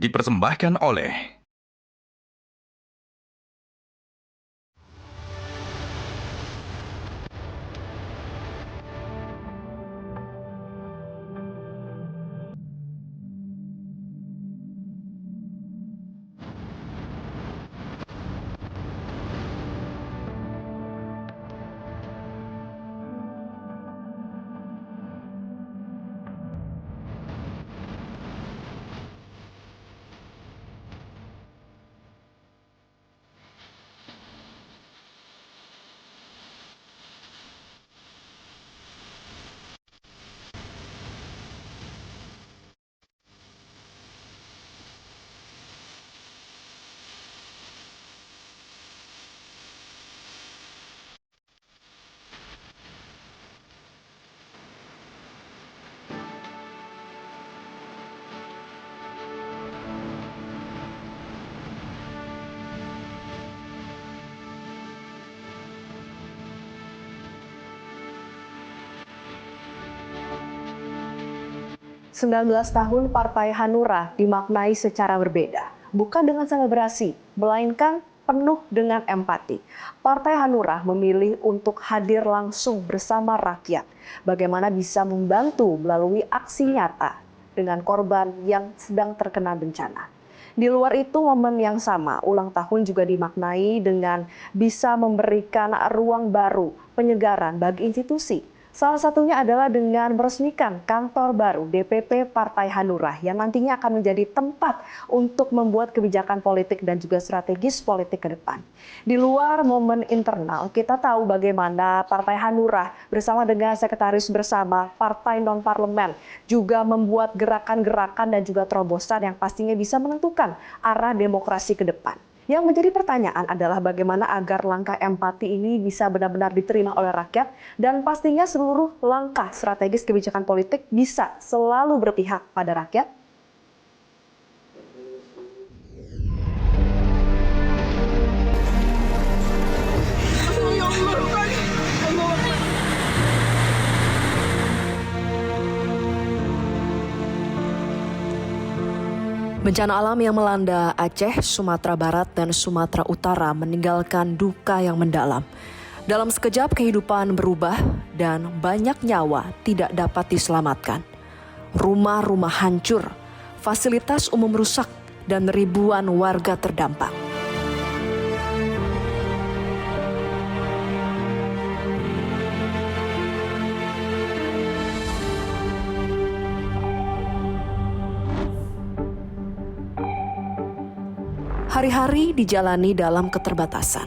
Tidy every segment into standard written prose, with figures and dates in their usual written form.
dipersembahkan oleh Sembilan 19 tahun Partai Hanura dimaknai secara berbeda, bukan dengan selebrasi, melainkan penuh dengan empati. Partai Hanura memilih untuk hadir langsung bersama rakyat, bagaimana bisa membantu melalui aksi nyata dengan korban yang sedang terkena bencana. Di luar itu, momen yang sama, ulang tahun juga dimaknai dengan bisa memberikan ruang baru, penyegaran bagi institusi. Salah satunya adalah dengan meresmikan kantor baru DPP Partai Hanura yang nantinya akan menjadi tempat untuk membuat kebijakan politik dan juga strategis politik ke depan. Di luar momen internal, kita tahu bagaimana Partai Hanura bersama dengan Sekretaris Bersama Partai Non-Parlemen juga membuat gerakan-gerakan dan juga terobosan yang pastinya bisa menentukan arah demokrasi ke depan. Yang menjadi pertanyaan adalah bagaimana agar langkah empati ini bisa benar-benar diterima oleh rakyat dan pastinya seluruh langkah strategis kebijakan politik bisa selalu berpihak pada rakyat. Bencana alam yang melanda Aceh, Sumatera Barat, dan Sumatera Utara meninggalkan duka yang mendalam. Dalam sekejap kehidupan berubah dan banyak nyawa tidak dapat diselamatkan. Rumah-rumah hancur, fasilitas umum rusak, dan ribuan warga terdampak. Hari-hari dijalani dalam keterbatasan.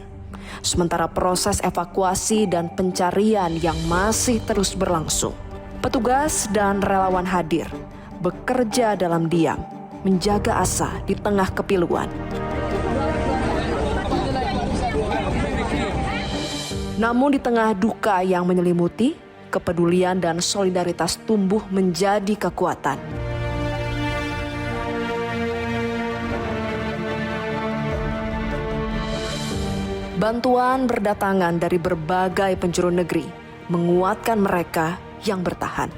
Sementara proses evakuasi dan pencarian yang masih terus berlangsung. Petugas dan relawan hadir, bekerja dalam diam, menjaga asa di tengah kepiluan. Namun di tengah duka yang menyelimuti, kepedulian dan solidaritas tumbuh menjadi kekuatan. Bantuan berdatangan dari berbagai penjuru negeri, menguatkan mereka yang bertahan.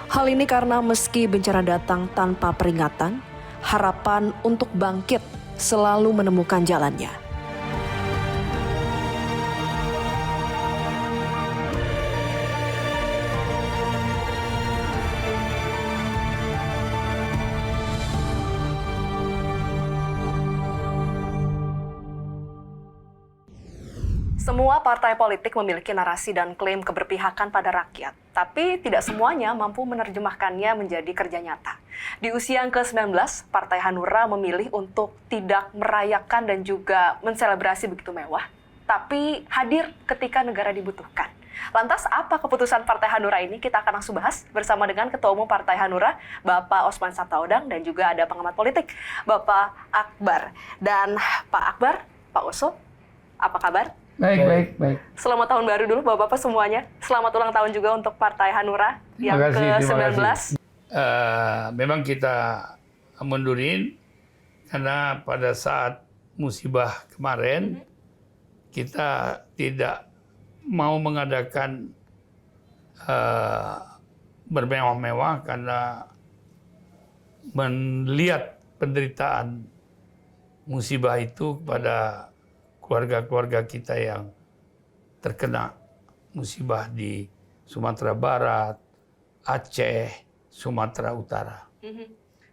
Hal ini karena meski bencana datang tanpa peringatan, harapan untuk bangkit selalu menemukan jalannya. Semua partai politik memiliki narasi dan klaim keberpihakan pada rakyat, tapi tidak semuanya mampu menerjemahkannya menjadi kerja nyata. Di usia yang ke-19, Partai Hanura memilih untuk tidak merayakan dan juga menselebrasi begitu mewah, tapi hadir ketika negara dibutuhkan. Lantas apa keputusan Partai Hanura ini? Kita akan langsung bahas bersama dengan Ketua Umum Partai Hanura, Bapak Osman Sabtaodang, dan juga ada pengamat politik, Bapak Akbar. Dan Pak Akbar, Pak Oso, apa kabar? Baik. Selamat tahun baru dulu Bapak-Bapak semuanya. Selamat ulang tahun juga untuk Partai Hanura yang ke-19. Memang kita mundurin karena pada saat musibah kemarin kita tidak mau mengadakan bermewah-mewah karena melihat penderitaan musibah itu kepada keluarga-keluarga kita yang terkena musibah di Sumatera Barat, Aceh, Sumatera Utara.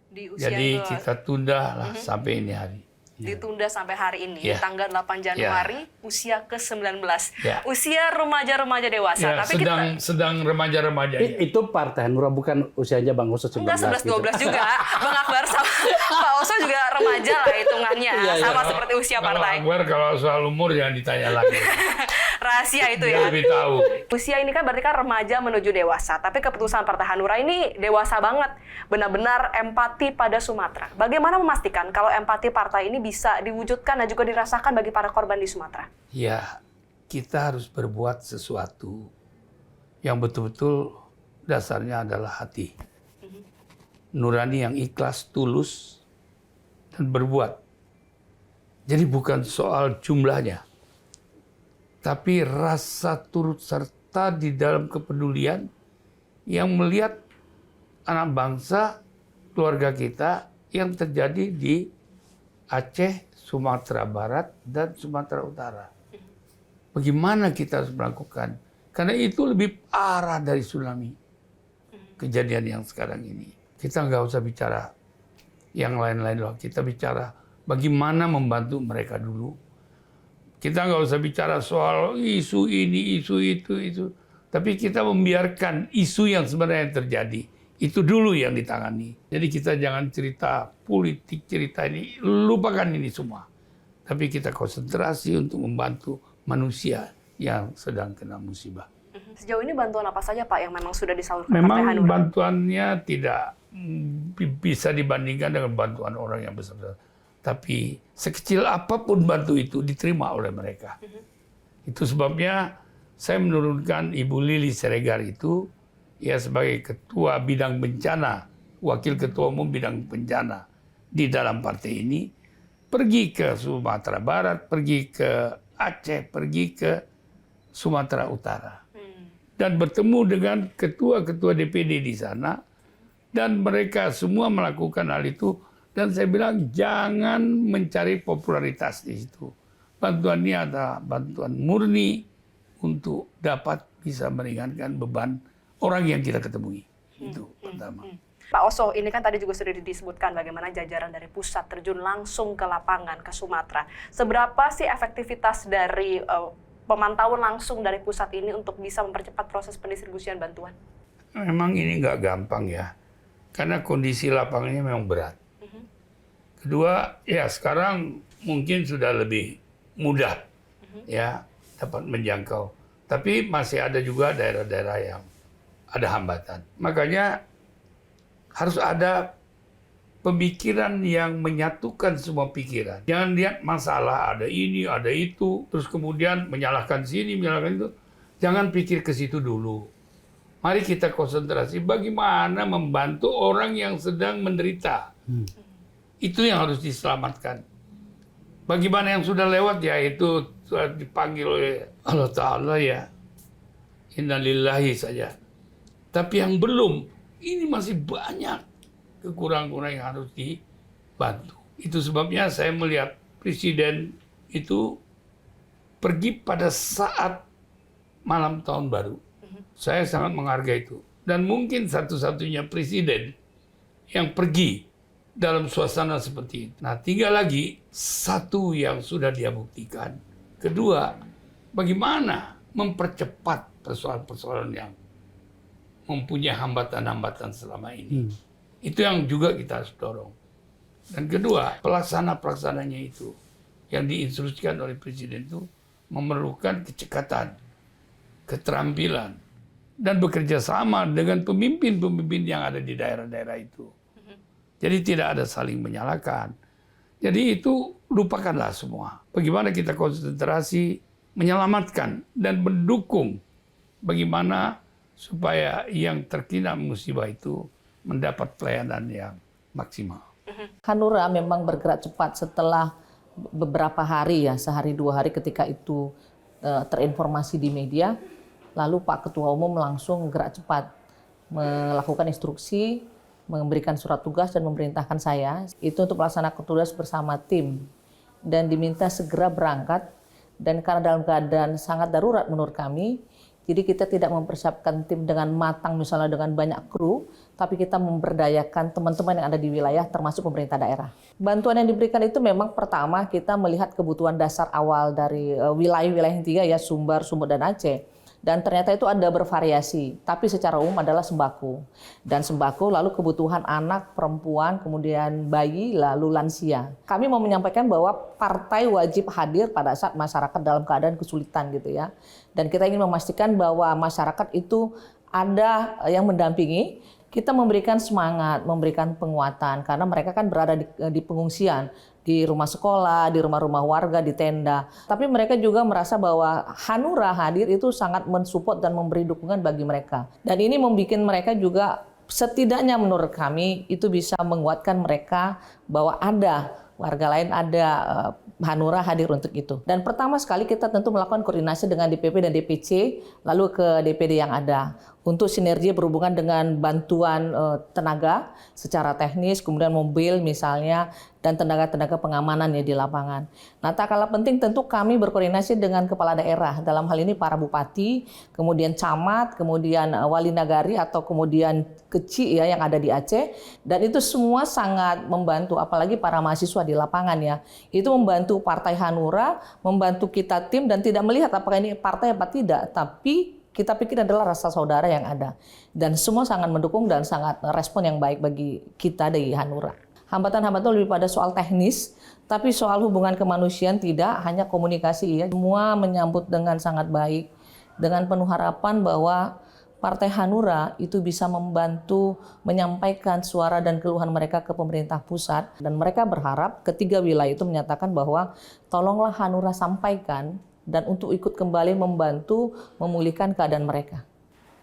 Di usia Jadi yang kita tunda lah sampai ini hari. ditunda sampai hari ini, Ya. tanggal 8 Januari, usia ke-19. Ya. Usia remaja-remaja dewasa. Ya, Tapi sedang remaja-remaja. Itu Partai Hanura, bukan usianya Bang Oso 19. enggak, 11-12 gitu. juga. Bang Akbar sama Pak Oso juga remaja lah hitungannya. Iya, iya. Sama seperti usia Kalau partai. Akbar kalau soal umur jangan ditanya lagi. Rahasia itu Dia ya. lebih tahu. Usia ini kan berarti kan remaja menuju dewasa. Tapi keputusan Partai Hanura ini dewasa banget. Benar-benar empati pada Sumatera. Bagaimana memastikan kalau empati partai ini bisa diwujudkan dan juga dirasakan bagi para korban di Sumatera? Ya, kita harus berbuat sesuatu yang betul-betul dasarnya adalah hati. Nurani yang ikhlas, tulus, dan berbuat. Jadi bukan soal jumlahnya, tapi rasa turut serta di dalam kepedulian yang melihat anak bangsa, keluarga kita yang terjadi di Aceh, Sumatera Barat, dan Sumatera Utara. Bagaimana kita harus melakukan? Karena itu lebih parah dari tsunami. Kejadian yang sekarang ini. Kita nggak usah bicara yang lain-lain loh. Kita bicara bagaimana membantu mereka dulu. Kita nggak usah bicara soal isu ini, isu itu. Tapi kita membiarkan isu yang sebenarnya terjadi. Itu dulu yang ditangani. Jadi kita jangan cerita politik, cerita ini. Lupakan ini semua. Tapi kita konsentrasi untuk membantu manusia yang sedang kena musibah. Sejauh ini bantuan apa saja Pak yang memang sudah disalurkan Partai Memang Hanura? bantuannya tidak bisa dibandingkan dengan bantuan orang yang besar-besar. Tapi sekecil apapun bantu itu diterima oleh mereka. Itu sebabnya saya menurunkan Ibu Lili Siregar itu ya sebagai ketua bidang bencana, wakil ketua umum bidang bencana di dalam partai ini, pergi ke Sumatera Barat, pergi ke Aceh, pergi ke Sumatera Utara. Dan bertemu dengan ketua-ketua DPD di sana, dan mereka semua melakukan hal itu. Dan saya bilang jangan mencari popularitas di situ. Bantuannya adalah bantuan murni untuk dapat bisa meringankan beban orang yang kita ketemui. Itu pertama. Pak Oso, ini kan tadi juga sudah disebutkan bagaimana jajaran dari pusat terjun langsung ke lapangan, ke Sumatera. Seberapa sih efektivitas dari pemantauan langsung dari pusat ini untuk bisa mempercepat proses pendistribusian bantuan? Memang ini nggak gampang ya, karena kondisi lapangannya memang berat. Kedua, ya sekarang mungkin sudah lebih mudah ya dapat menjangkau. Tapi masih ada juga daerah-daerah yang ada hambatan. Makanya harus ada pemikiran yang menyatukan semua pikiran. Jangan lihat masalah ada ini, ada itu, terus kemudian menyalahkan sini, menyalahkan itu. Jangan pikir ke situ dulu. Mari kita konsentrasi bagaimana membantu orang yang sedang menderita. Itu yang harus diselamatkan. Bagaimana yang sudah lewat ya itu sudah dipanggil oleh Allah Ta'ala ya. Innalillahi saja. Tapi yang belum, ini masih banyak kekurangan-kekurangan yang harus dibantu. Itu sebabnya saya melihat Presiden itu pergi pada saat malam tahun baru. Saya sangat menghargai itu. Dan mungkin satu-satunya Presiden yang pergi dalam suasana seperti itu. Nah, tinggal lagi satu yang sudah dia buktikan. Kedua, bagaimana mempercepat persoalan-persoalan yang mempunyai hambatan-hambatan selama ini. Itu yang juga kita harus dorong. Dan kedua, pelaksana-pelaksananya itu yang diinstruksikan oleh Presiden itu memerlukan kecekatan, keterampilan, dan bekerja sama dengan pemimpin-pemimpin yang ada di daerah-daerah itu. Jadi tidak ada saling menyalahkan. Jadi itu lupakanlah semua. Bagaimana kita konsentrasi menyelamatkan dan mendukung bagaimana supaya yang terkena musibah itu mendapat pelayanan yang maksimal. Hanura memang bergerak cepat setelah beberapa hari ya, sehari dua hari ketika itu terinformasi di media, lalu Pak Ketua Umum langsung gerak cepat melakukan instruksi memberikan surat tugas dan memerintahkan saya itu untuk melaksanakan tugas bersama tim dan diminta segera berangkat, dan karena dalam keadaan sangat darurat menurut kami, jadi kita tidak mempersiapkan tim dengan matang misalnya dengan banyak kru, tapi kita memberdayakan teman-teman yang ada di wilayah termasuk pemerintah daerah. Bantuan yang diberikan itu memang pertama kita melihat kebutuhan dasar awal dari wilayah-wilayah yang 3 ya, Sumbar, Sumut, dan Aceh. Dan ternyata itu ada bervariasi, tapi secara umum adalah sembako. Dan sembako lalu kebutuhan anak, perempuan, kemudian bayi, lalu lansia. Kami mau menyampaikan bahwa partai wajib hadir pada saat masyarakat dalam keadaan kesulitan gitu ya. Dan kita ingin memastikan bahwa masyarakat itu ada yang mendampingi. Kita memberikan semangat, memberikan penguatan, karena mereka kan berada di pengungsian, di rumah sekolah, di rumah-rumah warga, di tenda. Tapi mereka juga merasa bahwa Hanura hadir itu sangat mensupport dan memberi dukungan bagi mereka. Dan ini membuat mereka juga setidaknya menurut kami itu bisa menguatkan mereka bahwa ada warga lain, ada Hanura hadir untuk itu. Dan pertama sekali kita tentu melakukan koordinasi dengan DPP dan DPC, lalu ke DPD yang ada. Untuk sinergi berhubungan dengan bantuan tenaga secara teknis, kemudian mobil misalnya, dan tenaga-tenaga pengamanan ya di lapangan. Nah, tak kalah penting tentu kami berkoordinasi dengan kepala daerah, dalam hal ini para bupati, kemudian camat, kemudian wali nagari atau kemudian kecil ya yang ada di Aceh, dan itu semua sangat membantu, apalagi para mahasiswa di lapangan ya. Itu membantu Partai Hanura, membantu kita tim, dan tidak melihat apakah ini partai apa tidak, tapi kita pikir adalah rasa saudara yang ada. Dan semua sangat mendukung dan sangat respon yang baik bagi kita dari Hanura. Hambatan-hambatan lebih pada soal teknis, tapi soal hubungan kemanusiaan tidak, hanya komunikasi ya. Semua menyambut dengan sangat baik, dengan penuh harapan bahwa Partai Hanura itu bisa membantu menyampaikan suara dan keluhan mereka ke pemerintah pusat. Dan mereka berharap ketiga wilayah itu menyatakan bahwa tolonglah Hanura sampaikan dan untuk ikut kembali membantu memulihkan keadaan mereka.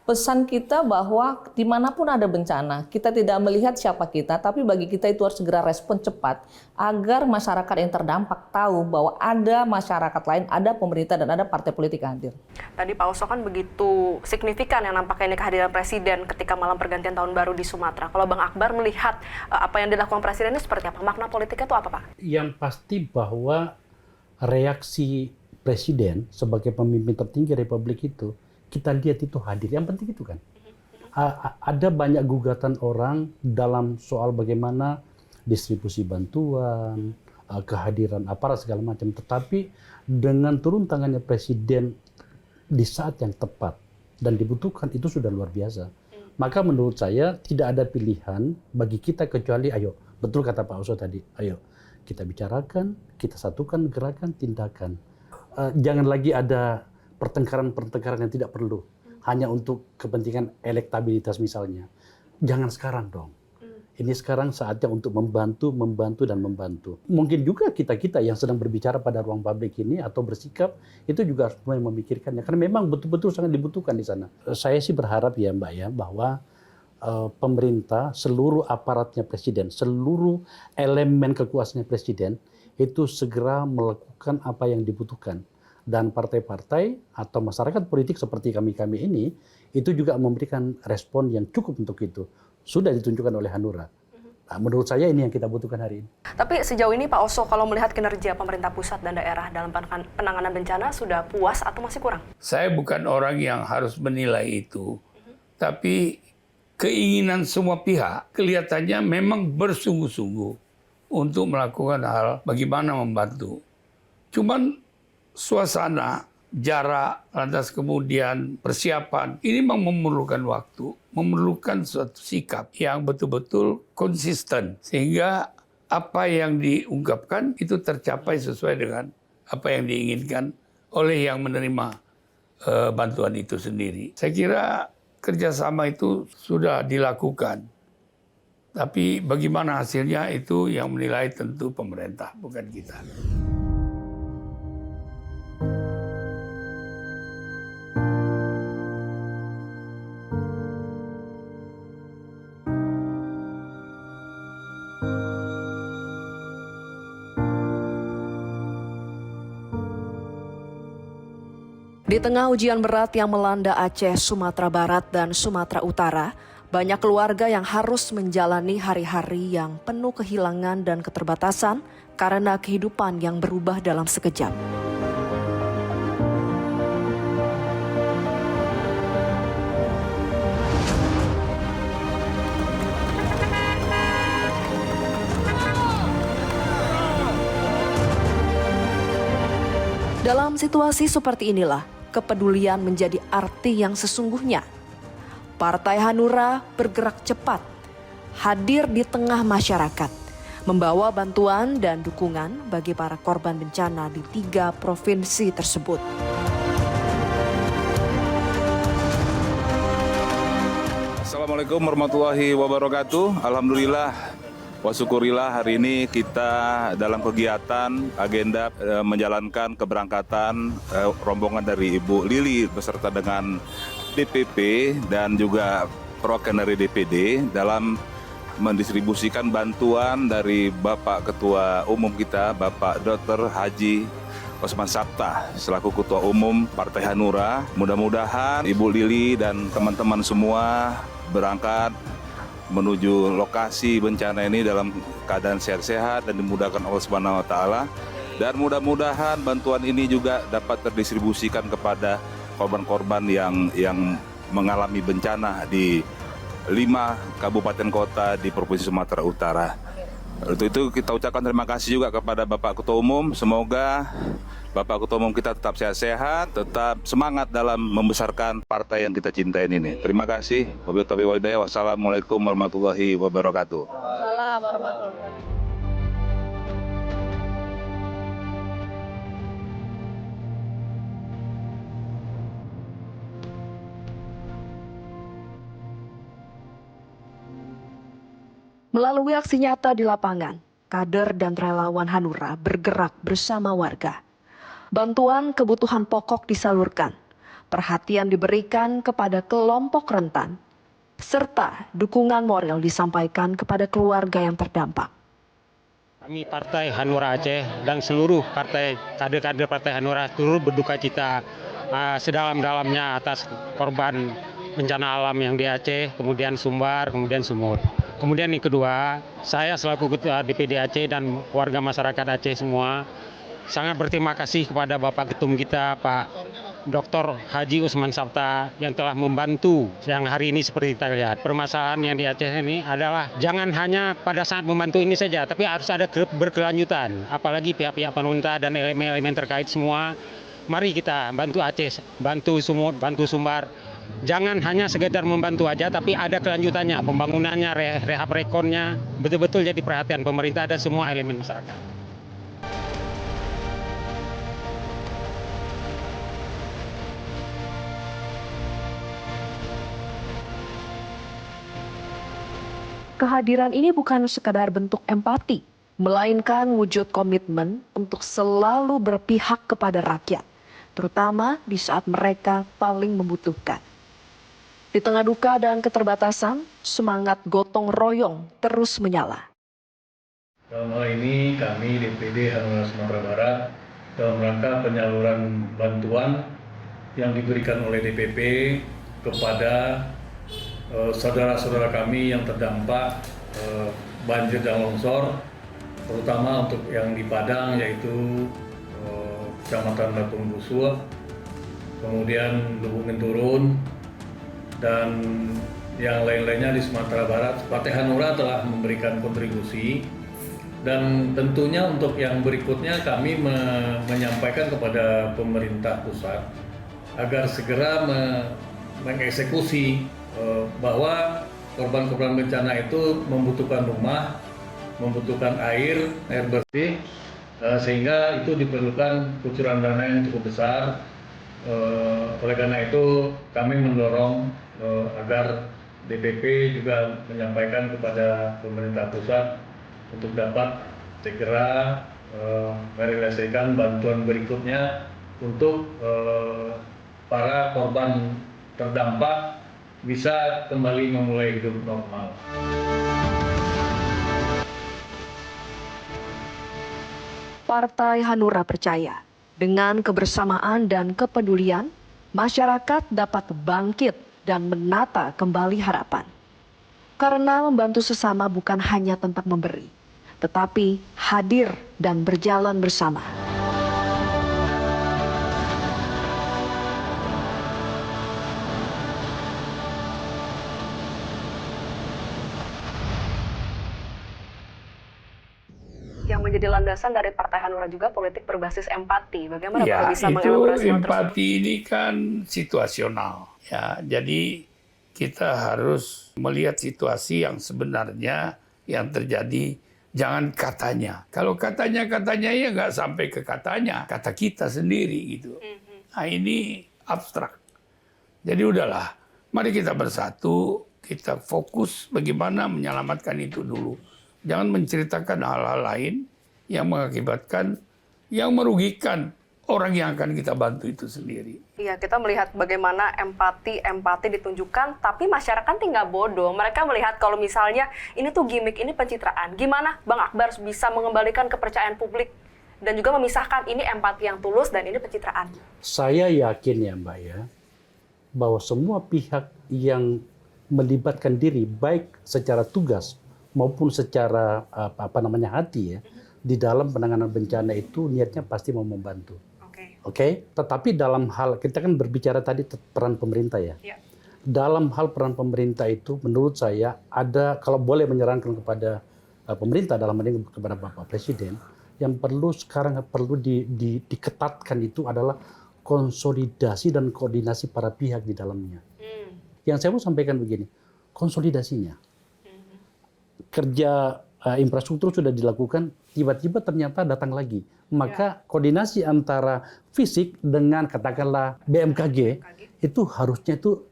Pesan kita bahwa dimanapun ada bencana, kita tidak melihat siapa kita, tapi bagi kita itu harus segera respon cepat agar masyarakat yang terdampak tahu bahwa ada masyarakat lain, ada pemerintah, dan ada partai politik yang hadir. Tadi Pak Oso kan begitu signifikan yang nampaknya ini kehadiran Presiden ketika malam pergantian tahun baru di Sumatera. Kalau Bang Akbar melihat apa yang dilakukan Presiden ini seperti apa? Makna politiknya itu apa, Pak? Yang pasti bahwa reaksi Presiden sebagai pemimpin tertinggi Republik itu, kita lihat itu hadir. Yang penting itu kan. Ada banyak gugatan orang dalam soal bagaimana distribusi bantuan, kehadiran aparat segala macam. Tetapi dengan turun tangannya Presiden di saat yang tepat dan dibutuhkan, itu sudah luar biasa. Maka menurut saya tidak ada pilihan bagi kita kecuali ayo, betul kata Pak Oso tadi, ayo kita bicarakan, kita satukan gerakan, tindakan. Jangan lagi ada pertengkaran-pertengkaran yang tidak perlu hanya untuk kepentingan elektabilitas misalnya. Jangan sekarang dong. Ini sekarang saatnya untuk membantu. Mungkin juga kita-kita yang sedang berbicara pada ruang publik ini atau bersikap itu juga harus mulai memikirkannya, karena memang betul-betul sangat dibutuhkan di sana. Saya sih berharap ya Mbak ya bahwa pemerintah, seluruh aparatnya Presiden, seluruh elemen kekuasaannya Presiden itu segera melakukan apa yang dibutuhkan. Dan partai-partai atau masyarakat politik seperti kami-kami ini, itu juga memberikan respon yang cukup untuk itu. Sudah ditunjukkan oleh Hanura. Nah, menurut saya ini yang kita butuhkan hari ini. Tapi sejauh ini Pak Oso, kalau melihat kinerja pemerintah pusat dan daerah dalam penanganan bencana, sudah puas atau masih kurang? Saya bukan orang yang harus menilai itu. Tapi keinginan semua pihak kelihatannya memang bersungguh-sungguh untuk melakukan hal bagaimana membantu. Cuman suasana, jarak, lantas kemudian persiapan, ini memang memerlukan waktu, memerlukan suatu sikap yang betul-betul konsisten. Sehingga apa yang diungkapkan itu tercapai sesuai dengan apa yang diinginkan oleh yang menerima bantuan itu sendiri. Saya kira kerjasama itu sudah dilakukan. Tapi bagaimana hasilnya itu yang menilai tentu pemerintah, bukan kita. Di tengah ujian berat yang melanda Aceh, Sumatera Barat, dan Sumatera Utara, Banyak keluarga yang harus menjalani hari-hari yang penuh kehilangan dan keterbatasan karena kehidupan yang berubah dalam sekejap. Dalam situasi seperti inilah, kepedulian menjadi arti yang sesungguhnya. Partai Hanura bergerak cepat, hadir di tengah masyarakat, membawa bantuan dan dukungan bagi para korban bencana di 3 provinsi tersebut. Assalamualaikum warahmatullahi wabarakatuh. Alhamdulillah. Wasyukurillah hari ini kita dalam kegiatan agenda menjalankan keberangkatan rombongan dari Ibu Lili beserta dengan DPP dan juga perwakilan dari DPD dalam mendistribusikan bantuan dari Bapak Ketua Umum kita, Bapak Dr. Haji Osman Sabta selaku Ketua Umum Partai Hanura. Mudah-mudahan Ibu Lili dan teman-teman semua berangkat menuju lokasi bencana ini dalam keadaan sehat-sehat dan dimudahkan Allah Subhanahu wa taala, dan mudah-mudahan bantuan ini juga dapat terdistribusikan kepada korban-korban yang mengalami bencana di 5 kabupaten kota di Provinsi Sumatera Utara. Untuk itu kita ucapkan terima kasih juga kepada Bapak Ketua Umum. Semoga Bapak Ketua Umum kita tetap sehat-sehat, tetap semangat dalam membesarkan partai yang kita cintai ini. Terima kasih. Wassalamualaikum warahmatullahi wabarakatuh. Melalui aksi nyata di lapangan, kader dan relawan Hanura bergerak bersama warga. Bantuan kebutuhan pokok disalurkan, perhatian diberikan kepada kelompok rentan, serta dukungan moral disampaikan kepada keluarga yang terdampak. Kami Partai Hanura Aceh dan seluruh kader-kader Partai Hanura turut berduka cita sedalam-dalamnya atas korban bencana alam yang di Aceh, kemudian Sumbar, kemudian Sumur. Kemudian yang kedua, saya selaku Ketua DPD Aceh dan warga masyarakat Aceh semua sangat berterima kasih kepada Bapak Ketum kita, Pak Dr. Haji Osman Sabta yang telah membantu yang hari ini seperti kita lihat. Permasalahan yang di Aceh ini adalah jangan hanya pada saat membantu ini saja, tapi harus ada berkelanjutan. Apalagi pihak-pihak pemerintah dan elemen-elemen terkait semua. Mari kita bantu Aceh, bantu Sumut, bantu Sumbar. Jangan hanya sekedar membantu aja, tapi ada kelanjutannya, pembangunannya, rehab rekonnya, betul-betul jadi perhatian pemerintah dan semua elemen masyarakat. Kehadiran ini bukan sekadar bentuk empati, melainkan wujud komitmen untuk selalu berpihak kepada rakyat, terutama di saat mereka paling membutuhkan. Di tengah duka dan keterbatasan, semangat gotong royong terus menyala. Dalam hal ini kami DPD Hanura Sumatera Barat dalam rangka penyaluran bantuan yang diberikan oleh DPP kepada saudara-saudara kami yang terdampak banjir dan longsor, terutama untuk yang di Padang yaitu Kecamatan Latung Busua, kemudian Lubuk Menturun, dan yang lain-lainnya di Sumatera Barat. Partai Hanura telah memberikan kontribusi, dan tentunya untuk yang berikutnya kami menyampaikan kepada pemerintah pusat agar segera mengeksekusi bahwa korban-korban bencana itu membutuhkan rumah, membutuhkan air bersih, sehingga itu diperlukan kucuran dana yang cukup besar. Oleh karena itu kami mendorong agar DPP juga menyampaikan kepada pemerintah pusat untuk dapat segera merealisasikan bantuan berikutnya untuk para korban terdampak bisa kembali memulai hidup normal. Partai Hanura percaya, dengan kebersamaan dan kepedulian, masyarakat dapat bangkit dan menata kembali harapan. Karena membantu sesama bukan hanya tentang memberi, tetapi hadir dan berjalan bersama. Yang menjadi landasan dari Partai Hanura juga politik berbasis empati. Bagaimana Ya, Bapak bisa itu mengelaborasi hal tersebut? empati ini kan situasional. Ya, jadi kita harus melihat situasi yang sebenarnya yang terjadi. Jangan katanya. Kalau katanya ya nggak sampai ke katanya, kata kita sendiri gitu. Nah ini abstrak. Jadi udahlah, mari kita bersatu, kita fokus bagaimana menyelamatkan itu dulu. Jangan menceritakan hal-hal lain yang mengakibatkan, yang merugikan orang yang akan kita bantu itu sendiri. Iya, kita melihat bagaimana empati ditunjukkan, tapi masyarakat tinggal bodoh. Mereka melihat kalau misalnya ini tuh gimmick, ini pencitraan. Gimana Bang Akbar bisa mengembalikan kepercayaan publik dan juga memisahkan ini empati yang tulus dan ini pencitraan? Saya yakin ya Mbak ya, bahwa semua pihak yang melibatkan diri baik secara tugas maupun secara hati ya, di dalam penanganan bencana itu niatnya pasti mau membantu. Oke, tetapi dalam hal kita kan berbicara tadi peran pemerintah ya. Dalam hal peran pemerintah itu menurut saya ada, kalau boleh menyarankan kepada pemerintah dalam hal ini kepada Bapak Presiden, yang sekarang perlu diketatkan itu adalah konsolidasi dan koordinasi para pihak di dalamnya. Yang saya mau sampaikan begini, konsolidasinya. Kerja infrastruktur sudah dilakukan, tiba-tiba ternyata datang lagi. Maka koordinasi antara fisik dengan katakanlah BMKG itu harusnya itu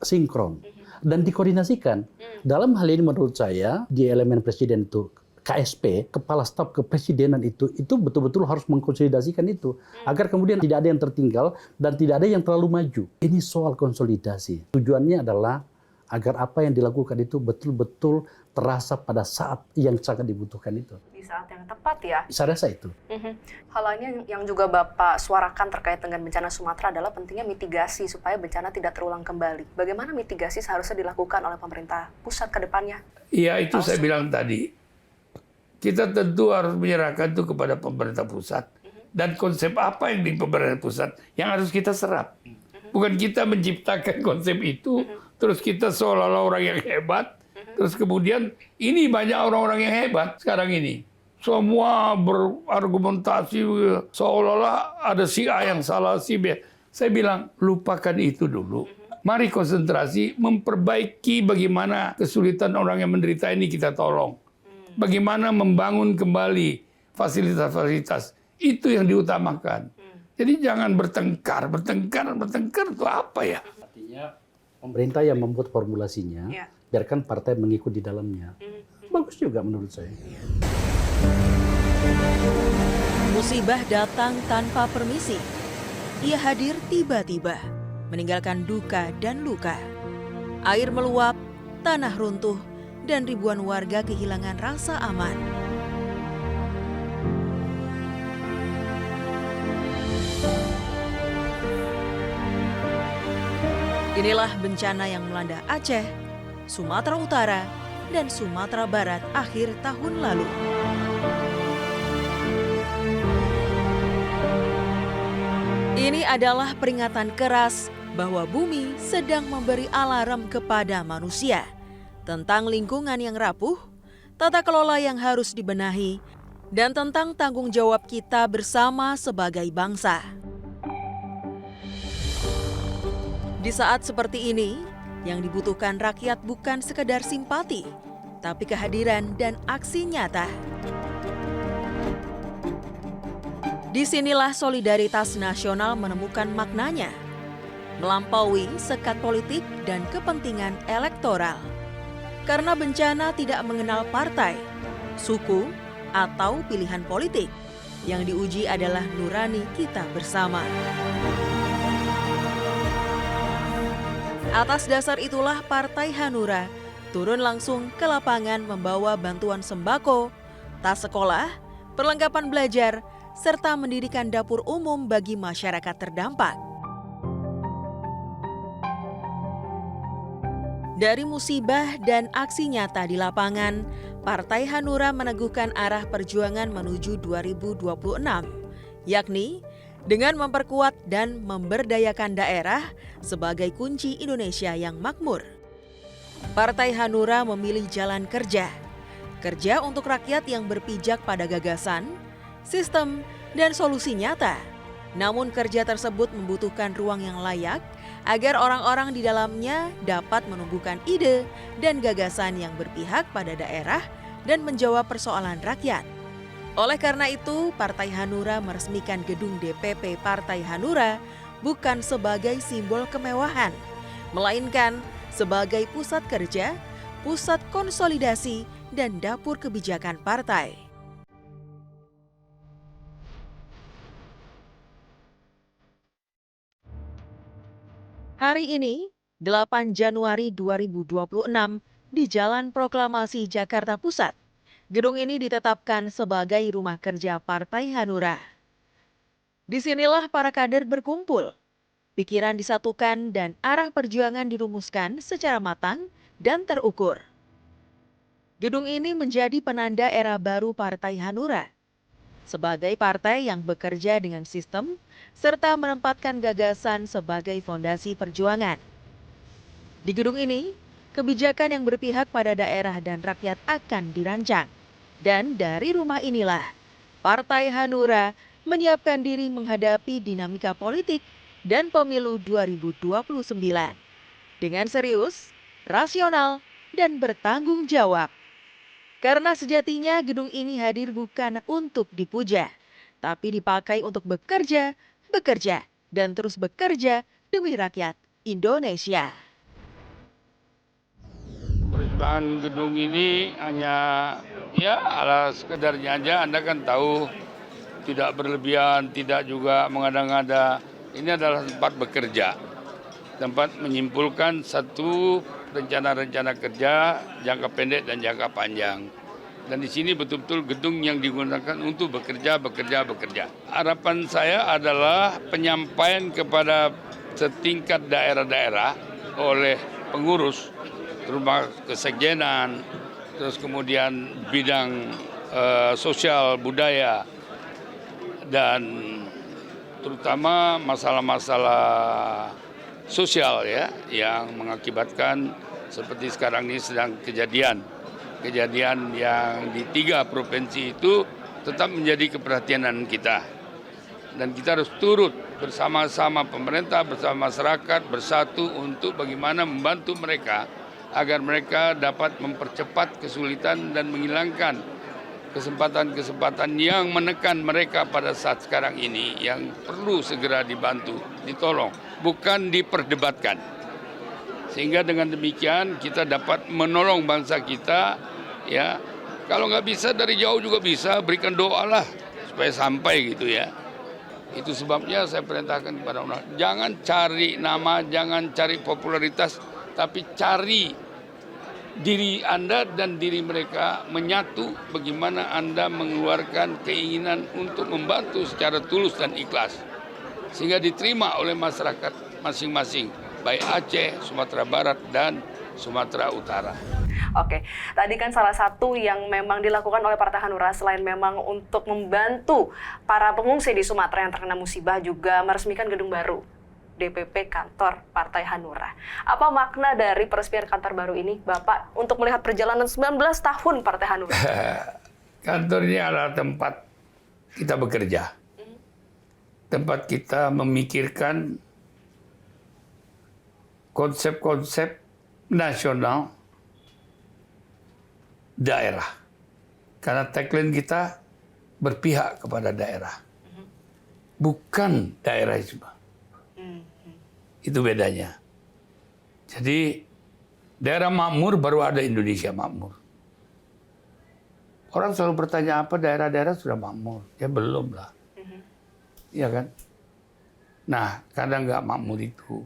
sinkron dan dikoordinasikan. Dalam hal ini menurut saya di elemen presiden itu KSP, Kepala Staf Kepresidenan itu betul-betul harus mengkonsolidasikan itu agar kemudian tidak ada yang tertinggal dan tidak ada yang terlalu maju. Ini soal konsolidasi. Tujuannya adalah agar apa yang dilakukan itu betul-betul terasa pada saat yang sangat dibutuhkan itu. Di saat yang tepat ya. Saya rasa itu. Hal lainnya yang juga Bapak suarakan terkait dengan bencana Sumatera adalah pentingnya mitigasi supaya bencana tidak terulang kembali. Bagaimana mitigasi seharusnya dilakukan oleh pemerintah pusat ke depannya? Iya, itu saya bilang tadi. Kita tentu harus menyerahkan itu kepada pemerintah pusat. Dan konsep apa yang di pemerintah pusat yang harus kita serap. Bukan kita menciptakan konsep itu, terus kita seolah-olah orang yang hebat, terus kemudian ini banyak orang-orang yang hebat sekarang ini. Semua berargumentasi seolah-olah ada si A yang salah, si B. Saya bilang, lupakan itu dulu. Mari konsentrasi memperbaiki bagaimana kesulitan orang yang menderita ini kita tolong. Bagaimana membangun kembali fasilitas-fasilitas. Itu yang diutamakan. Jadi jangan bertengkar itu apa ya? Artinya pemerintah yang membuat formulasinya, biarkan partai mengikut di dalamnya. Bagus juga menurut saya. Musibah datang tanpa permisi. Ia hadir tiba-tiba, meninggalkan duka dan luka. Air meluap, tanah runtuh, dan ribuan warga kehilangan rasa aman. Inilah bencana yang melanda Aceh, Sumatera Utara, dan Sumatera Barat akhir tahun lalu. Ini adalah peringatan keras bahwa bumi sedang memberi alarm kepada manusia tentang lingkungan yang rapuh, tata kelola yang harus dibenahi, dan tentang tanggung jawab kita bersama sebagai bangsa. Di saat seperti ini, yang dibutuhkan rakyat bukan sekedar simpati, tapi kehadiran dan aksi nyata. Disinilah solidaritas nasional menemukan maknanya, melampaui sekat politik dan kepentingan elektoral. Karena bencana tidak mengenal partai, suku, atau pilihan politik. Yang diuji adalah nurani kita bersama. Atas dasar itulah Partai Hanura turun langsung ke lapangan membawa bantuan sembako, tas sekolah, perlengkapan belajar, serta mendirikan dapur umum bagi masyarakat terdampak. Dari musibah dan aksi nyata di lapangan, Partai Hanura meneguhkan arah perjuangan menuju 2026, yakni dengan memperkuat dan memberdayakan daerah sebagai kunci Indonesia yang makmur. Partai Hanura memilih jalan kerja untuk rakyat yang berpijak pada gagasan, sistem, dan solusi nyata. Namun kerja tersebut membutuhkan ruang yang layak agar orang-orang di dalamnya dapat menumbuhkan ide dan gagasan yang berpihak pada daerah dan menjawab persoalan rakyat. Oleh karena itu, Partai Hanura meresmikan gedung DPP Partai Hanura bukan sebagai simbol kemewahan, melainkan sebagai pusat kerja, pusat konsolidasi, dan dapur kebijakan partai. Hari ini, 8 Januari 2026, di Jalan Proklamasi Jakarta Pusat, gedung ini ditetapkan sebagai rumah kerja Partai Hanura. Disinilah para kader berkumpul, pikiran disatukan dan arah perjuangan dirumuskan secara matang dan terukur. Gedung ini menjadi penanda era baru Partai Hanura, sebagai partai yang bekerja dengan sistem serta menempatkan gagasan sebagai fondasi perjuangan. Di gedung ini, kebijakan yang berpihak pada daerah dan rakyat akan dirancang. Dan dari rumah inilah, Partai Hanura menyiapkan diri menghadapi dinamika politik dan pemilu 2029 dengan serius, rasional, dan bertanggung jawab. Karena sejatinya gedung ini hadir bukan untuk dipuja, tapi dipakai untuk bekerja, dan terus bekerja demi rakyat Indonesia. Peresmian gedung ini hanya ala sekedarnya aja. Anda kan tahu, tidak berlebihan, tidak juga mengada-ngada. Ini adalah tempat bekerja, tempat menyimpulkan satu rencana-rencana kerja jangka pendek dan jangka panjang. Dan di sini betul-betul gedung yang digunakan untuk bekerja. Harapan saya adalah penyampaian kepada setingkat daerah-daerah oleh pengurus, rumah kesekjenan, terus kemudian bidang sosial budaya, dan terutama masalah-masalah sosial ya, yang mengakibatkan seperti sekarang ini sedang kejadian yang di 3 provinsi itu tetap menjadi keperhatian kita. Dan kita harus turut bersama-sama pemerintah, bersama masyarakat, bersatu untuk bagaimana membantu mereka agar mereka dapat mempercepat kesulitan dan menghilangkan kesempatan-kesempatan yang menekan mereka pada saat sekarang ini, yang perlu segera dibantu, ditolong, bukan diperdebatkan. Sehingga dengan demikian kita dapat menolong bangsa kita, ya. Kalau nggak bisa dari jauh juga bisa, berikan doa lah supaya sampai gitu ya. Itu sebabnya saya perintahkan kepada orang, jangan cari nama, jangan cari popularitas, tapi cari diri Anda dan diri mereka menyatu, bagaimana Anda mengeluarkan keinginan untuk membantu secara tulus dan ikhlas, sehingga diterima oleh masyarakat masing-masing, baik Aceh, Sumatera Barat, dan Sumatera Utara. Oke, tadi kan salah satu yang memang dilakukan oleh Partai Hanura selain memang untuk membantu para pengungsi di Sumatera yang terkena musibah, juga meresmikan gedung baru, DPP kantor Partai Hanura. Apa makna dari peresmian kantor baru ini, Bapak, untuk melihat perjalanan 19 tahun Partai Hanura? Kantor ini adalah tempat kita bekerja. Tempat kita memikirkan konsep-konsep nasional daerah. Karena tagline kita berpihak kepada daerah. Bukan daerahisme. Itu bedanya. Jadi daerah makmur baru ada Indonesia makmur. Orang selalu bertanya apa daerah-daerah sudah makmur. Ya belum lah. Iya kan? Nah, karena nggak makmur itu,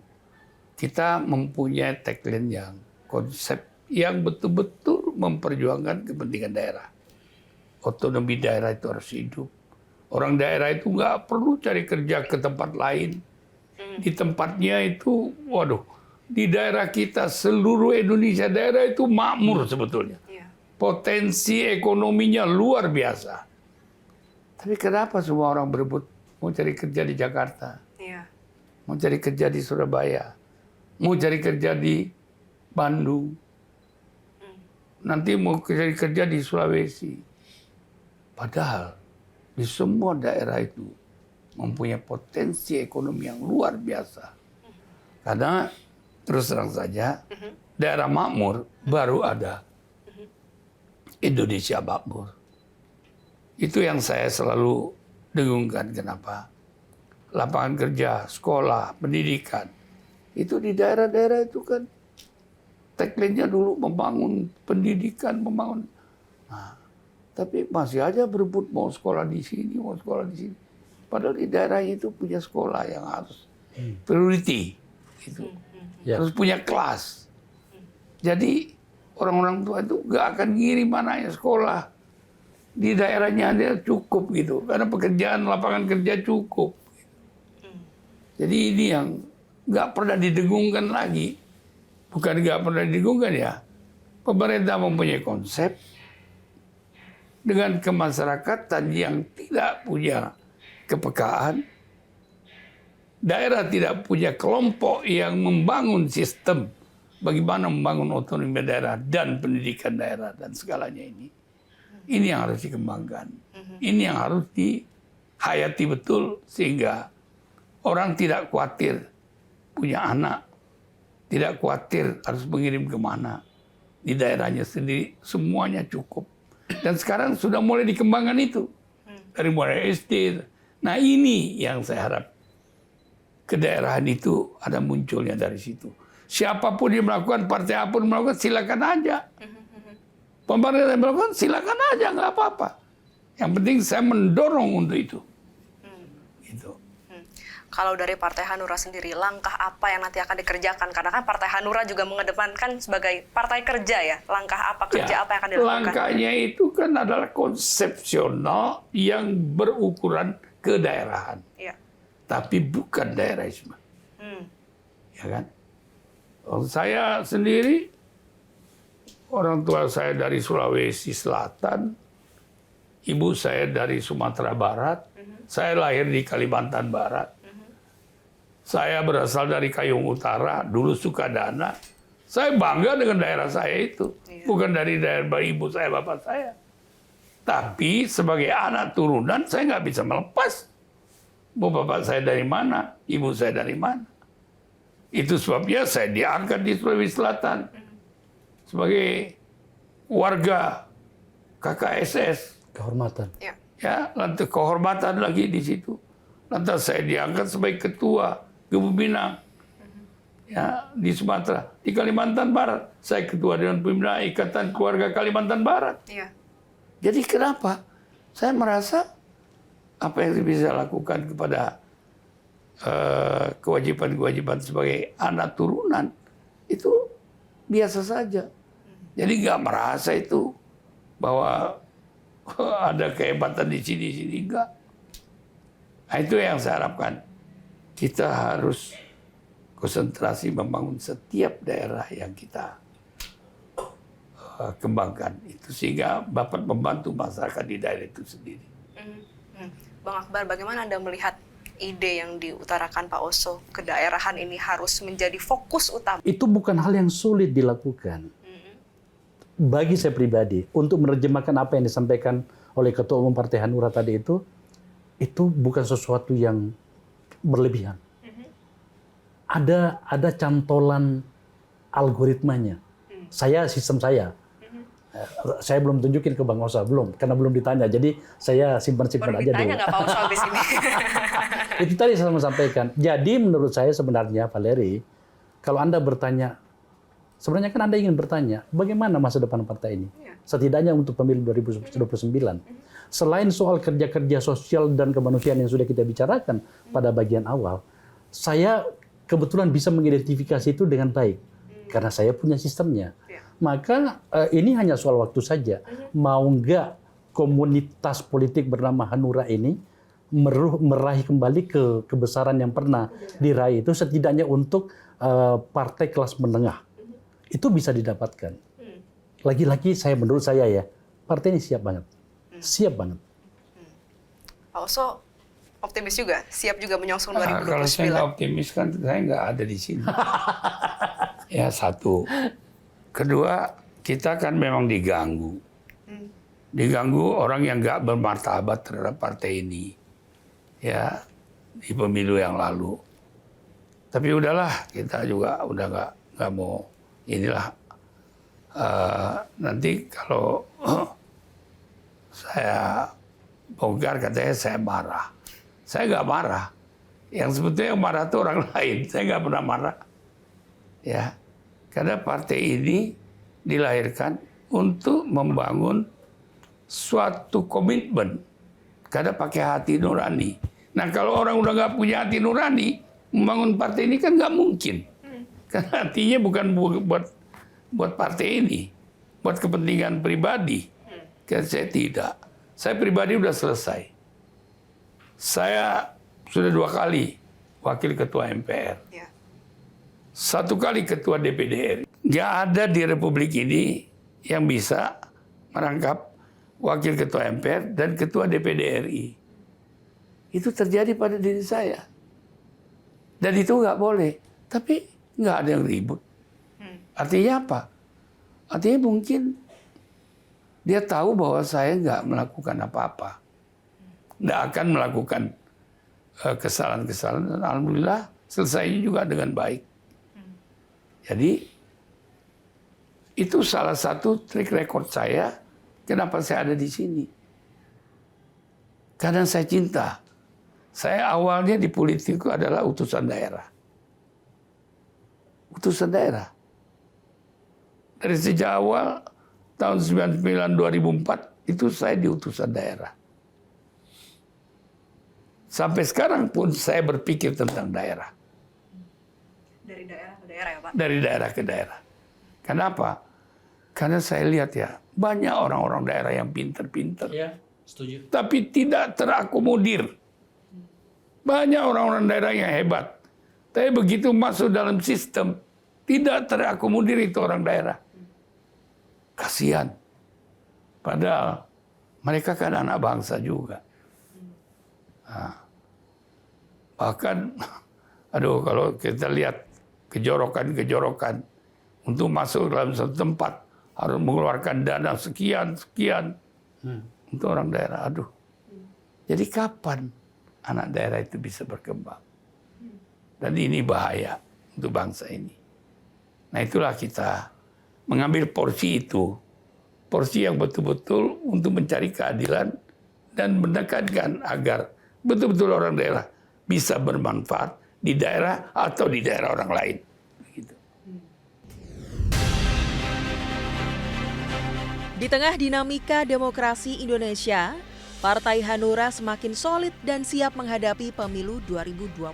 kita mempunyai tagline yang konsep yang betul-betul memperjuangkan kepentingan daerah. Otonomi daerah itu harus hidup. Orang daerah itu nggak perlu cari kerja ke tempat lain. Di tempatnya itu, waduh, di daerah kita, seluruh Indonesia daerah itu makmur sebetulnya. Potensi ekonominya luar biasa. Tapi kenapa semua orang berebut mau cari kerja di Jakarta? Mau cari kerja di Surabaya? Mau cari kerja di Bandung? Nanti mau cari kerja di Sulawesi? Padahal di semua daerah itu mempunyai potensi ekonomi yang luar biasa. Karena terus terang saja, daerah makmur baru ada Indonesia makmur. Itu yang saya selalu dengungkan. Kenapa? Lapangan kerja, sekolah, pendidikan. Itu di daerah-daerah itu kan tagline-nya dulu membangun pendidikan, membangun. Nah, tapi masih aja berebut mau sekolah di sini, mau sekolah di sini. Padahal di daerah itu punya sekolah yang harus priority. Gitu. Harus punya kelas. Jadi orang-orang tua itu nggak akan ngirim anaknya sekolah. Di daerahnya dia cukup gitu. Karena pekerjaan, lapangan kerja cukup. Jadi ini yang nggak pernah didengungkan lagi. Bukan nggak pernah didengungkan ya. Pemerintah mempunyai konsep dengan kemasyarakatan yang tidak punya kepekaan. Daerah tidak punya kelompok yang membangun sistem bagaimana membangun otonomi daerah dan pendidikan daerah dan segalanya ini. Ini yang harus dikembangkan. Ini yang harus dihayati betul sehingga orang tidak khawatir punya anak, tidak khawatir harus mengirim kemana. Di daerahnya sendiri semuanya cukup. Dan sekarang sudah mulai dikembangkan itu. Dari mulai SD. Nah ini yang saya harap. Kedaerahan itu ada munculnya dari situ. Siapapun yang melakukan, partai apapun melakukan, silakan aja. Pemerintah yang melakukan, silakan aja, nggak apa-apa. Yang penting saya mendorong untuk itu. Gitu. Kalau dari Partai Hanura sendiri, langkah apa yang nanti akan dikerjakan? Karena kan Partai Hanura juga mengedepankan sebagai partai kerja ya. Langkah apa, kerja apa yang akan dilakukan? Langkahnya itu kan adalah konsepsional yang berukuran kedaerahan. Tapi bukan daerahisme. Ya kan? Saya sendiri, orang tua saya dari Sulawesi Selatan, ibu saya dari Sumatera Barat, saya lahir di Kalimantan Barat. Saya berasal dari Kayung Utara, dulu Sukadana. Saya bangga dengan daerah saya itu. Bukan dari daerah ibu saya, bapak saya. Tapi sebagai anak turunan, saya nggak bisa melepas. Bapak saya dari mana, ibu saya dari mana. Itu sebabnya saya diangkat di Sulawesi Selatan sebagai warga KKSS. Kehormatan. Ya, lantas kehormatan lagi di situ. Lantas saya diangkat sebagai ketua Gebuminang. Ya, di Sumatera. Di Kalimantan Barat, saya ketua Dewan Pembina Ikatan Keluarga Kalimantan Barat. Jadi kenapa? Saya merasa apa yang bisa lakukan kepada kewajiban-kewajiban sebagai anak turunan itu biasa saja. Jadi nggak merasa itu bahwa ada kehebatan di sini enggak. Nah, itu yang saya harapkan. Kita harus konsentrasi membangun setiap daerah yang kita kembangkan itu sehingga dapat membantu masyarakat di daerah itu sendiri. Bang Akbar, bagaimana Anda melihat ide yang diutarakan Pak Oso, kedaerahan ini harus menjadi fokus utama? Itu bukan hal yang sulit dilakukan. Bagi saya pribadi, untuk menerjemahkan apa yang disampaikan oleh Ketua Umum Partai Hanura tadi itu bukan sesuatu yang berlebihan. Ada cantolan algoritmanya. Sistem saya. Saya belum tunjukin ke Bang Osa, karena belum ditanya. Jadi saya simpan-simpan aja dulu. Ditanya nggak Pak Oso habis ini? Itu tadi saya mau sampaikan. Jadi menurut saya sebenarnya, Valeri, kalau Anda bertanya, sebenarnya kan Anda ingin bertanya, bagaimana masa depan partai ini? Setidaknya untuk pemilu 2029. Selain soal kerja-kerja sosial dan kemanusiaan yang sudah kita bicarakan pada bagian awal, saya kebetulan bisa mengidentifikasi itu dengan baik. Karena saya punya sistemnya. Maka ini hanya soal waktu saja. Mau nggak komunitas politik bernama Hanura ini meraih kembali kebesaran yang pernah diraih itu setidaknya untuk partai kelas menengah. Itu bisa didapatkan. Lagi-lagi menurut saya ya, partai ini siap banget. Siap banget. Pak Oso optimis juga, siap juga menyongsong 2029. Kalau saya nggak optimis kan saya nggak ada di sini. Ya satu. Kedua, kita kan memang diganggu. Diganggu orang yang nggak bermartabat terhadap partai ini. Ya, di pemilu yang lalu. Tapi udahlah, kita juga udah nggak mau inilah. Nanti kalau saya bongkar katanya saya marah. Saya nggak marah. Yang sebetulnya yang marah itu orang lain. Saya nggak pernah marah. Ya, karena partai ini dilahirkan untuk membangun suatu komitmen. Karena pakai hati nurani. Nah kalau orang udah nggak punya hati nurani, membangun partai ini kan nggak mungkin. Karena hatinya bukan buat partai ini, buat kepentingan pribadi. Kan saya tidak. Saya pribadi udah selesai. Saya sudah 2 kali wakil ketua MPR. Ya. 1 kali ketua DPD RI. Nggak ada di Republik ini yang bisa merangkap wakil ketua MPR dan ketua DPD RI. Itu terjadi pada diri saya. Dan itu nggak boleh. Tapi nggak ada yang ribut. Artinya apa? Artinya mungkin dia tahu bahwa saya nggak melakukan apa-apa. Nggak akan melakukan kesalahan-kesalahan. Dan alhamdulillah selesainya juga dengan baik. Jadi itu salah satu trik record saya kenapa saya ada di sini. Karena saya cinta. Saya awalnya di politik adalah utusan daerah. Utusan daerah. Dari sejak awal tahun 99-2004 itu saya di utusan daerah. Sampai sekarang pun saya berpikir tentang daerah. Dari daerah ke daerah ya Pak? Dari daerah ke daerah. Kenapa? Karena saya lihat ya, banyak orang-orang daerah yang pinter-pinter. Ya, setuju. Tapi tidak terakomodir. Banyak orang-orang daerah yang hebat. Tapi begitu masuk dalam sistem, tidak terakomodir itu orang daerah. Kasihan. Padahal mereka kan anak bangsa juga. Nah, bahkan, aduh kalau kita lihat kejorokan-kejorokan untuk masuk dalam satu tempat harus mengeluarkan dana sekian untuk orang daerah. Aduh. Jadi kapan anak daerah itu bisa berkembang? Dan ini bahaya untuk bangsa ini. Nah itulah kita mengambil porsi itu. Porsi yang betul-betul untuk mencari keadilan dan menekankan agar betul-betul orang daerah bisa bermanfaat di daerah atau di daerah orang lain. Begitu. Di tengah dinamika demokrasi Indonesia, Partai Hanura semakin solid dan siap menghadapi pemilu 2029.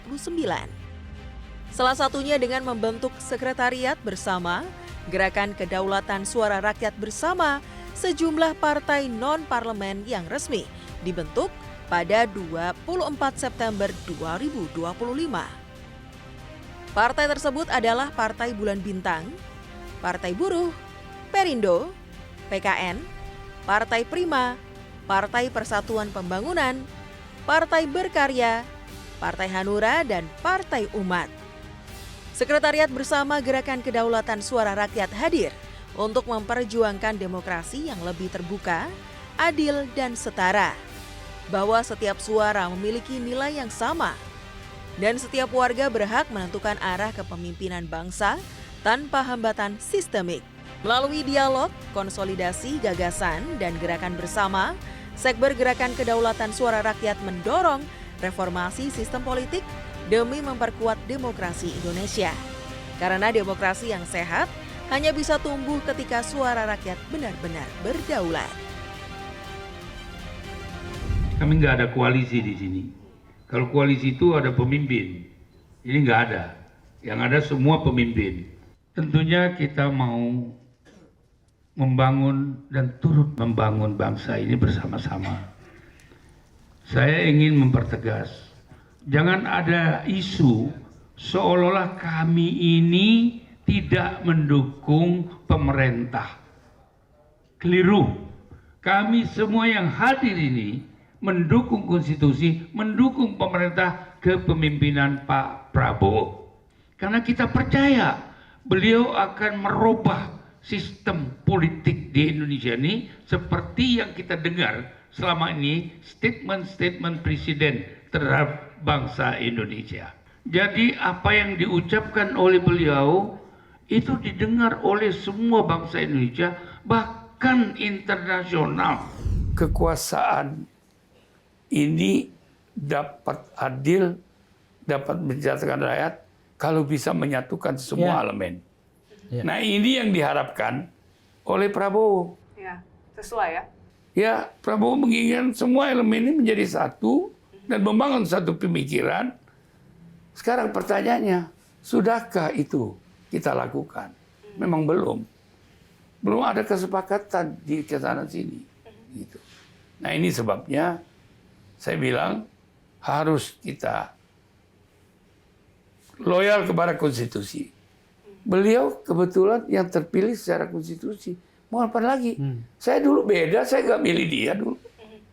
Salah satunya dengan membentuk sekretariat bersama, Gerakan Kedaulatan Suara Rakyat Bersama, sejumlah partai non-parlemen yang resmi dibentuk pada 24 September 2025. Partai tersebut adalah Partai Bulan Bintang, Partai Buruh, Perindo, PKN, Partai Prima, Partai Persatuan Pembangunan, Partai Berkarya, Partai Hanura, dan Partai Umat. Sekretariat bersama Gerakan Kedaulatan Suara Rakyat hadir untuk memperjuangkan demokrasi yang lebih terbuka, adil, dan setara. Bahwa setiap suara memiliki nilai yang sama, dan setiap warga berhak menentukan arah kepemimpinan bangsa tanpa hambatan sistemik. Melalui dialog, konsolidasi, gagasan, dan gerakan bersama, Sekber Gerakan Kedaulatan Suara Rakyat mendorong reformasi sistem politik demi memperkuat demokrasi Indonesia. Karena demokrasi yang sehat hanya bisa tumbuh ketika suara rakyat benar-benar berdaulat. Kami nggak ada koalisi di sini. Kalau koalisi itu ada pemimpin. Ini nggak ada. Yang ada semua pemimpin. Tentunya kita mau membangun dan turut membangun bangsa ini bersama-sama. saya ingin mempertegas, jangan ada isu seolah-olah kami ini tidak mendukung pemerintah. Keliru. Kami semua yang hadir ini mendukung konstitusi, mendukung pemerintah kepemimpinan Pak Prabowo. Karena kita percaya beliau akan merubah sistem politik di Indonesia ini seperti yang kita dengar selama ini statement-statement presiden terhadap bangsa Indonesia. Jadi apa yang diucapkan oleh beliau itu didengar oleh semua bangsa Indonesia, bahkan internasional. Kekuasaan ini dapat adil, dapat mensejahterakan rakyat kalau bisa menyatukan semua elemen. Nah ini yang diharapkan oleh Prabowo. Ya, sesuai ya. Ya, Prabowo menginginkan semua elemen ini menjadi satu dan membangun satu pemikiran. Sekarang pertanyaannya, sudahkah itu kita lakukan? Memang belum. Belum ada kesepakatan di kesana sini. Gitu. Nah ini sebabnya saya bilang harus kita loyal kepada konstitusi. Beliau kebetulan yang terpilih secara konstitusi. Mau apa lagi? Saya dulu beda, saya nggak milih dia dulu.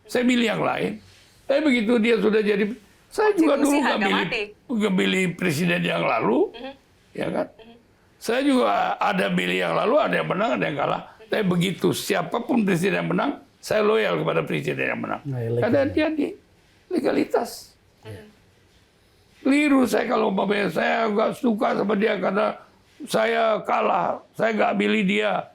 Saya milih yang lain. Tapi begitu dia sudah jadi, saya juga dulu nggak milih presiden yang lalu, ya kan? Saya juga ada milih yang lalu, ada yang menang, ada yang kalah. Tapi begitu siapapun presiden yang menang, saya loyal kepada presiden yang menang. Karena dia di legalitas. Keliru saya kalau saya nggak suka sama dia karena saya kalah, saya nggak milih dia.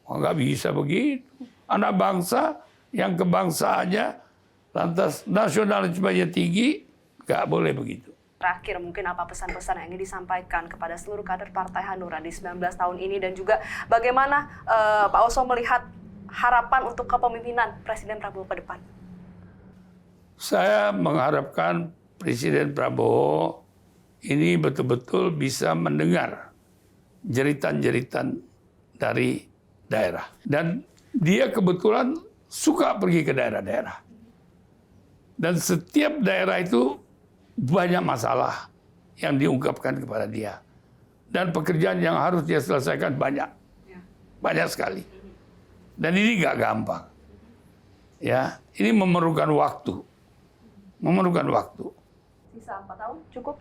Oh, nggak bisa begitu. Anak bangsa yang kebangsaannya lantas nasionalismenya tinggi, nggak boleh begitu. Terakhir, mungkin apa pesan-pesan yang ingin disampaikan kepada seluruh kader Partai Hanura di 19 tahun ini dan juga bagaimana Pak Oso melihat harapan untuk kepemimpinan Presiden Prabowo ke depan? Saya mengharapkan Presiden Prabowo ini betul-betul bisa mendengar jeritan-jeritan dari daerah. Dan dia kebetulan suka pergi ke daerah-daerah. Dan setiap daerah itu banyak masalah yang diungkapkan kepada dia. Dan pekerjaan yang harus dia selesaikan banyak. Banyak sekali. Dan ini nggak gampang. Ya, ini memerlukan waktu. Memerlukan waktu. Sisa 4 tahun cukup?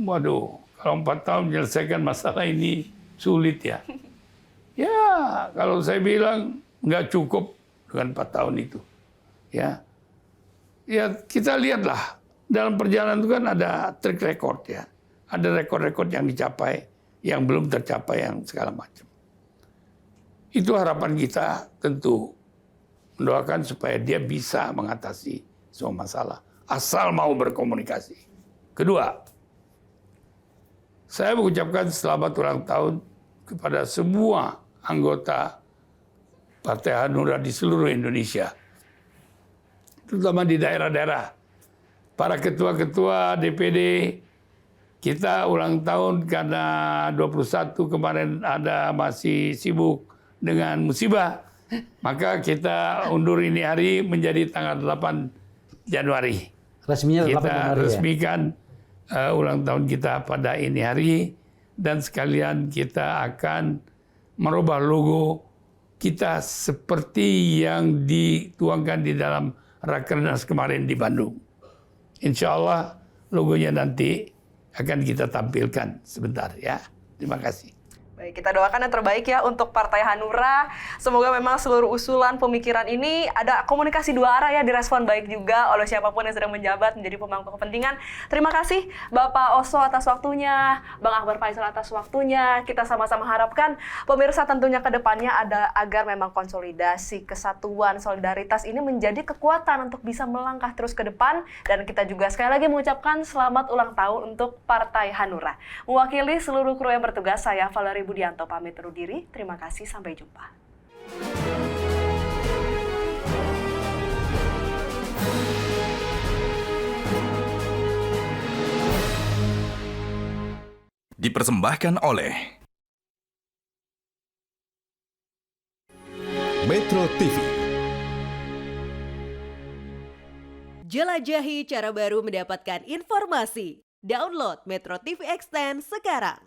Waduh, kalau 4 tahun menyelesaikan masalah ini sulit ya. Ya, kalau saya bilang nggak cukup dengan 4 tahun itu. Ya, kita lihatlah dalam perjalanan itu kan ada track record ya. Ada rekor-rekor yang dicapai, yang belum tercapai, yang segala macam. Itu harapan kita tentu mendoakan supaya dia bisa mengatasi semua masalah. Asal mau berkomunikasi. Kedua, saya mengucapkan selamat ulang tahun kepada semua anggota Partai Hanura di seluruh Indonesia. Terutama di daerah-daerah. Para ketua-ketua DPD, kita ulang tahun karena 21 kemarin masih sibuk dengan musibah. Maka kita undur ini hari menjadi tanggal 8 Januari. Resminya 8 kita Januari resmikan ulang tahun kita pada ini hari. Dan sekalian kita akan merubah logo kita seperti yang dituangkan di dalam Rakernas kemarin di Bandung. Insya Allah logonya nanti akan kita tampilkan sebentar ya. Terima kasih. Baik, kita doakan yang terbaik ya untuk Partai Hanura. Semoga memang seluruh usulan pemikiran ini ada komunikasi dua arah ya, direspon baik juga oleh siapapun yang sedang menjabat menjadi pemangku kepentingan. Terima kasih Bapak Oso atas waktunya, Bang Akbar Faisal atas waktunya. Kita sama-sama harapkan pemirsa tentunya ke depannya ada agar memang konsolidasi, kesatuan, solidaritas ini menjadi kekuatan untuk bisa melangkah terus ke depan. Dan kita juga sekali lagi mengucapkan selamat ulang tahun untuk Partai Hanura. Mewakili seluruh kru yang bertugas, saya Valerie Budianto pamit undur diri. Terima kasih, sampai jumpa. Dipersembahkan oleh Metro TV. Jelajahi cara baru mendapatkan informasi. Download Metro TV Extend sekarang.